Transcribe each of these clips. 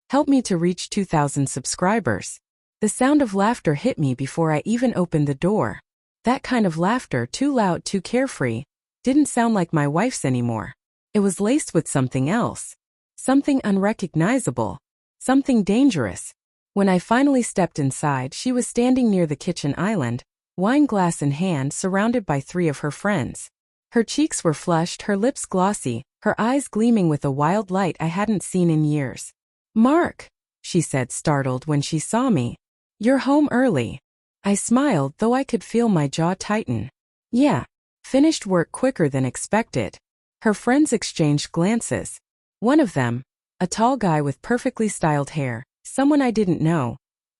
Help me to reach 2,000 subscribers. The sound of laughter hit me before I even opened the door. That kind of laughter, too loud, too carefree, didn't sound like my wife's anymore. It was laced with something else. Something unrecognizable. Something dangerous. When I finally stepped inside, she was standing near the kitchen island, wine glass in hand, surrounded by 3 of her friends. Her cheeks were flushed, her lips glossy, her eyes gleaming with a wild light I hadn't seen in years. "Mark," she said, startled when she saw me. "You're home early." I smiled, though I could feel my jaw tighten. "Yeah. Finished work quicker than expected." Her friends exchanged glances. One of them, a tall guy with perfectly styled hair, someone I didn't know,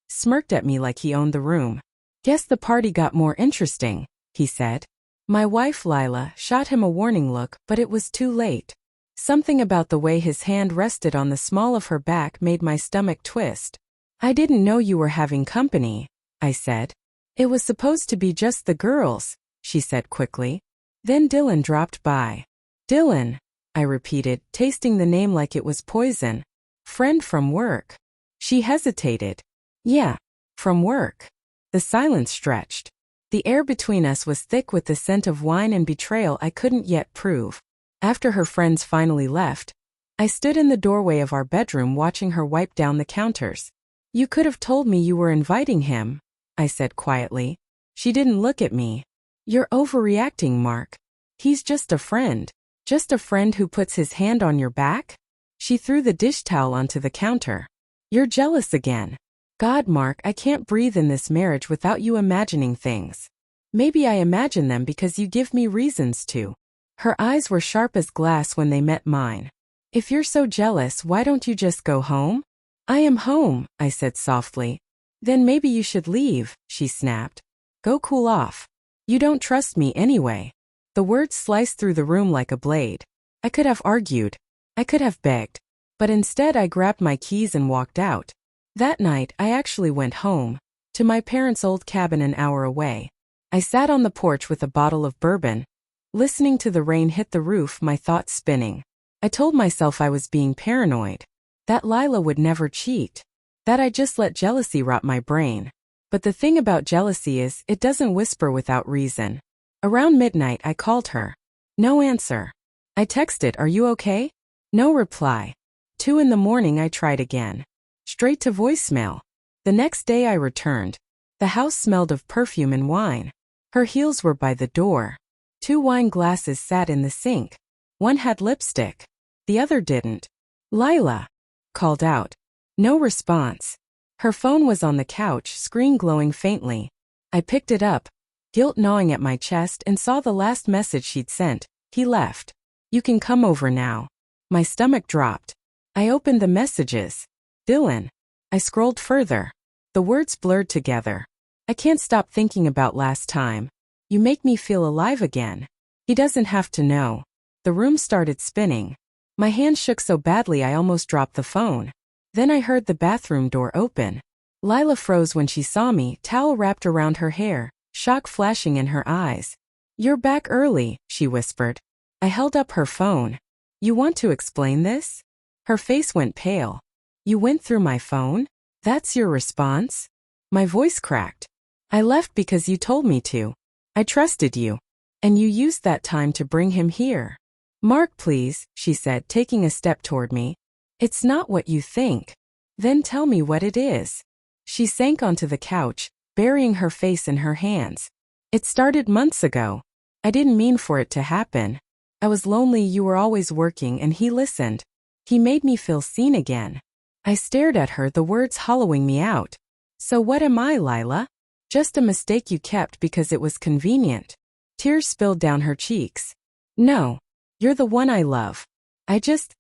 smirked at me like he owned the room. "Guess the party got more interesting," he said. My wife Lila shot him a warning look, but it was too late. Something about the way his hand rested on the small of her back made my stomach twist. "I didn't know you were having company," I said. "It was supposed to be just the girls," she said quickly. Then Dylan dropped by. "Dylan," I repeated, tasting the name like it was poison. "Friend from work." She hesitated. "Yeah, from work." The silence stretched. The air between us was thick with the scent of wine and betrayal I couldn't yet prove. After her friends finally left, I stood in the doorway of our bedroom watching her wipe down the counters. "You could have told me you were inviting him," I said quietly. She didn't look at me. "You're overreacting, Mark. He's just a friend. Just a friend who puts his hand on your back?" She threw the dish towel onto the counter. "You're jealous again. God, Mark, I can't breathe in this marriage without you imagining things. Maybe I imagine them because you give me reasons to." Her eyes were sharp as glass when they met mine. "If you're so jealous, why don't you just go home?" "I am home," I said softly. "Then maybe you should leave," she snapped. "Go cool off. You don't trust me anyway." The words sliced through the room like a blade. I could have argued. I could have begged. But instead I grabbed my keys and walked out. That night, I actually went home, to my parents' old cabin an hour away. I sat on the porch with a bottle of bourbon, listening to the rain hit the roof, my thoughts spinning. I told myself I was being paranoid, that Lila would never cheat, that I just let jealousy rot my brain. But the thing about jealousy is, it doesn't whisper without reason. Around midnight, I called her. No answer. I texted, "Are you okay?" No reply. 2 in the morning, I tried again. Straight to voicemail. The next day I returned. The house smelled of perfume and wine. Her heels were by the door. 2 wine glasses sat in the sink. One had lipstick. The other didn't. "Lila," called out. No response. Her phone was on the couch, screen glowing faintly. I picked it up, guilt gnawing at my chest, and saw the last message she'd sent. "He left. You can come over now." My stomach dropped. I opened the messages. "Dylan." I scrolled further. The words blurred together. "I can't stop thinking about last time. You make me feel alive again. He doesn't have to know." The room started spinning. My hand shook so badly I almost dropped the phone. Then I heard the bathroom door open. Lila froze when she saw me, towel wrapped around her hair, shock flashing in her eyes. "You're back early," she whispered. I held up her phone. "You want to explain this?" Her face went pale. "You went through my phone? That's your response?" My voice cracked. "I left because you told me to. I trusted you. And you used that time to bring him here." "Mark, please," she said, taking a step toward me. "It's not what you think." "Then tell me what it is." She sank onto the couch, burying her face in her hands. "It started months ago. I didn't mean for it to happen. I was lonely, you were always working, and he listened. He made me feel seen again." I stared at her, the words hollowing me out. "So what am I, Lila? Just a mistake you kept because it was convenient?" Tears spilled down her cheeks. "No. You're the one I love. I just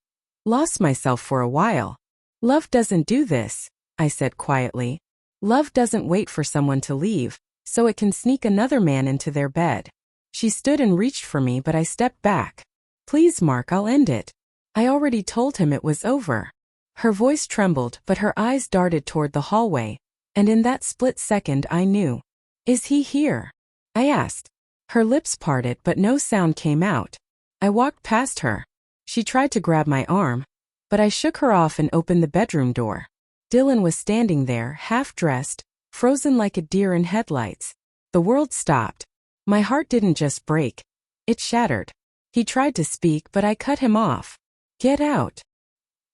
lost myself for a while." "Love doesn't do this," I said quietly. "Love doesn't wait for someone to leave, so it can sneak another man into their bed." She stood and reached for me, but I stepped back. "Please, Mark, I'll end it. I already told him it was over." Her voice trembled, but her eyes darted toward the hallway, and in that split second I knew. "Is he here?" I asked. Her lips parted, but no sound came out. I walked past her. She tried to grab my arm. But I shook her off and opened the bedroom door. Dylan was standing there, half-dressed, frozen like a deer in headlights. The world stopped. My heart didn't just break. It shattered. He tried to speak, but I cut him off. "Get out."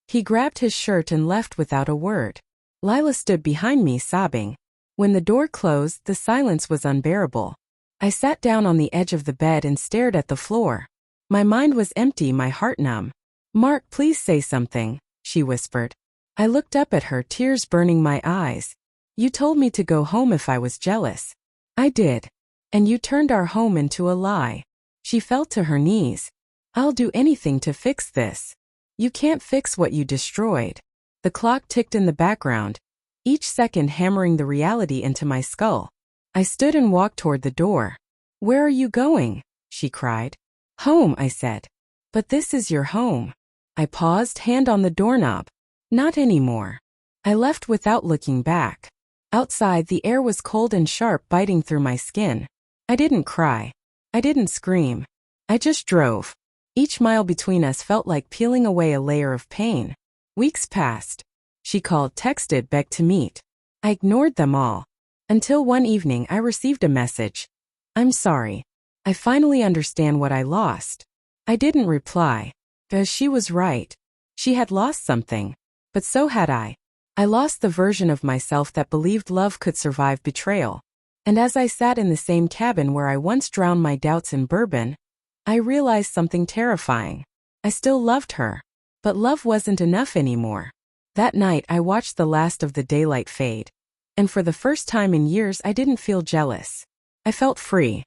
He grabbed his shirt and left without a word. Lila stood behind me, sobbing. When the door closed, the silence was unbearable. I sat down on the edge of the bed and stared at the floor. My mind was empty, my heart numb. "Mark, please say something," she whispered. I looked up at her, tears burning my eyes. "You told me to go home if I was jealous." "I did. And you turned our home into a lie." She fell to her knees. "I'll do anything to fix this." "You can't fix what you destroyed." The clock ticked in the background, each second hammering the reality into my skull. I stood and walked toward the door. "Where are you going?" she cried. "Home," I said. "But this is your home." I paused, hand on the doorknob. "Not anymore." I left without looking back. Outside, the air was cold and sharp, biting through my skin. I didn't cry. I didn't scream. I just drove. Each mile between us felt like peeling away a layer of pain. Weeks passed. She called, texted, begged to meet. I ignored them all. Until one evening I received a message. "I'm sorry. I finally understand what I lost." I didn't reply. Because she was right. She had lost something. But so had I. I lost the version of myself that believed love could survive betrayal. And as I sat in the same cabin where I once drowned my doubts in bourbon, I realized something terrifying. I still loved her. But love wasn't enough anymore. That night I watched the last of the daylight fade. And for the first time in years I didn't feel jealous. I felt free.